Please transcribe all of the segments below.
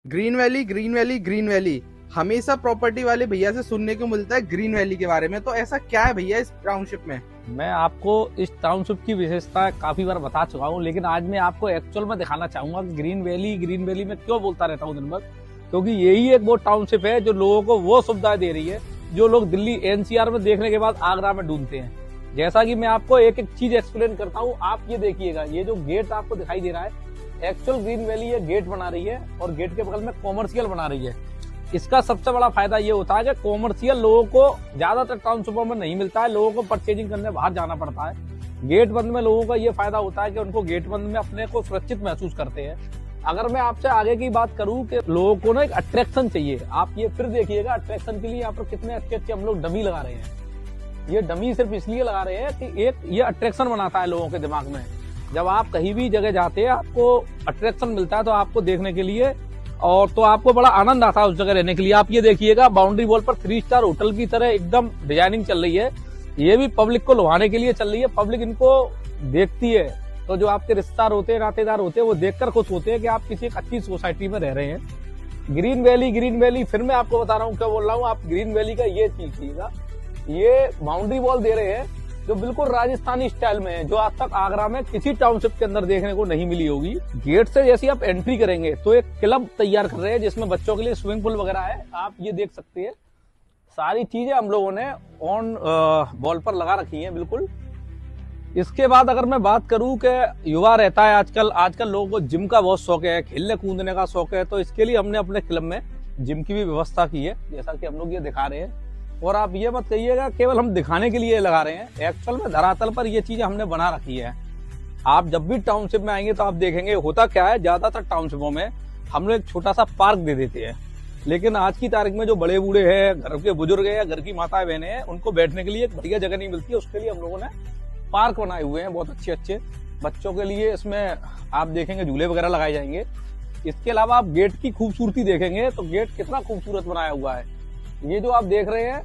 Green valley, green valley, green valley. हमेशा property वाले भैया से सुनने को मिलता है ग्रीन वैली के बारे में। तो ऐसा क्या है भैया इस टाउनशिप में? मैं आपको इस टाउनशिप की विशेषता काफी बार बता चुका हूँ, लेकिन आज मैं आपको एक्चुअल में दिखाना चाहूंगा कि ग्रीन वैली में क्यों बोलता रहता हूँ दिन भर। क्योंकि यही एक वो टाउनशिप है जो लोगों को वो सुविधाएं दे रही है जो लोग दिल्ली एनसीआर में देखने के बाद आगरा में ढूंढते हैं। जैसा कि मैं आपको एक एक चीज एक्सप्लेन करता हूँ, आप ये देखिएगा, ये जो गेट आपको दिखाई दे रहा है, एक्चुअल ग्रीन वैली ये गेट बना रही है और गेट के बगल में कॉमर्शियल बना रही है। इसका सबसे बड़ा फायदा ये होता है कि कॉमर्शियल लोगों को ज्यादातर टाउनशिपों में नहीं मिलता है, लोगों को परचेजिंग करने बाहर जाना पड़ता है। गेट बंद में लोगों का ये फायदा होता है कि उनको गेट बंद में अपने को सुरक्षित महसूस करते हैं। अगर मैं आपसे आगे की बात करूं कि लोगों को ना एक अट्रैक्शन चाहिए, आप ये फिर देखिएगा अट्रैक्शन के लिए यहाँ पर कितने अच्छे अच्छे हम लोग डमी लगा रहे हैं। ये डमी सिर्फ इसलिए लगा रहे हैं कि एक ये अट्रैक्शन बनाता है लोगों के दिमाग में। जब आप कहीं भी जगह जाते हैं आपको अट्रैक्शन मिलता है तो आपको देखने के लिए और तो आपको बड़ा आनंद आता है उस जगह रहने के लिए। आप ये देखिएगा बाउंड्री वॉल पर 3 स्टार होटल की तरह एकदम डिजाइनिंग चल रही है। ये भी पब्लिक को लुभाने के लिए चल रही है। पब्लिक इनको देखती है तो जो आपके रिश्तेदार होते हैं, नातेदार होते हैं, वो देखकर खुश होते हैं कि आप किसी एक अच्छी सोसाइटी में रह रहे हैं। ग्रीन वैली फिर मैं आपको बता रहा हूँ क्या बोल रहा हूँ। आप ग्रीन वैली का ये चीजिएगा, ये बाउंड्री वॉल दे रहे हैं जो बिल्कुल राजस्थानी स्टाइल में है, जो आज तक आगरा में किसी टाउनशिप के अंदर देखने को नहीं मिली होगी। गेट से जैसे आप एंट्री करेंगे तो एक क्लब तैयार कर रहे हैं जिसमें बच्चों के लिए स्विमिंग पूल वगैरह है। आप ये देख सकते हैं, सारी चीजें हम लोगों ने ऑन वॉल पर लगा रखी है बिल्कुल। इसके बाद अगर मैं बात करूं कि युवा रहता है आजकल लोगों को जिम का बहुत शौक है, खेलने कूदने का शौक है, तो इसके लिए हमने अपने क्लब में जिम की भी व्यवस्था की है, जैसा कि हम लोग ये दिखा रहे हैं। और आप ये मत कहिएगा केवल हम दिखाने के लिए लगा रहे हैं, एक्चुअल में धरातल पर ये चीजें हमने बना रखी है। आप जब भी टाउनशिप में आएंगे तो आप देखेंगे होता क्या है, ज्यादातर टाउनशिपों में हम लोग एक छोटा सा पार्क दे देते हैं, लेकिन आज की तारीख में जो बड़े बूढ़े हैं, घर के बुजुर्ग हैं या घर की माताएं बहनें हैं, उनको बैठने के लिए एक बढ़िया जगह नहीं मिलती है। उसके लिए हम लोगों ने पार्क बनाए हुए हैं बहुत अच्छे अच्छे बच्चों के लिए। इसमें आप देखेंगे झूले वगैरह लगाए जाएंगे। इसके अलावा आप गेट की खूबसूरती देखेंगे तो गेट कितना खूबसूरत बनाया हुआ है। ये जो आप देख रहे हैं,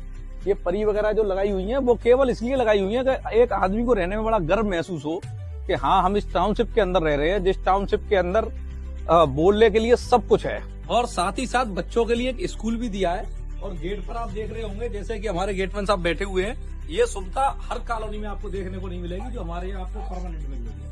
ये परी वगैरह जो लगाई हुई हैं, वो केवल इसलिए लगाई हुई हैं कि एक आदमी को रहने में बड़ा गर्व महसूस हो कि हाँ, हम इस टाउनशिप के अंदर रह रहे हैं, जिस टाउनशिप के अंदर बोलने के लिए सब कुछ है। और साथ ही साथ बच्चों के लिए एक स्कूल भी दिया है। और गेट पर आप देख रहे होंगे जैसे कि हमारे गेटमैन साहब बैठे हुए हैं, ये सुविधा हर कॉलोनी में आपको देखने को नहीं मिलेगी, जो हमारे यहाँ आपको परमानेंट मिलेगी।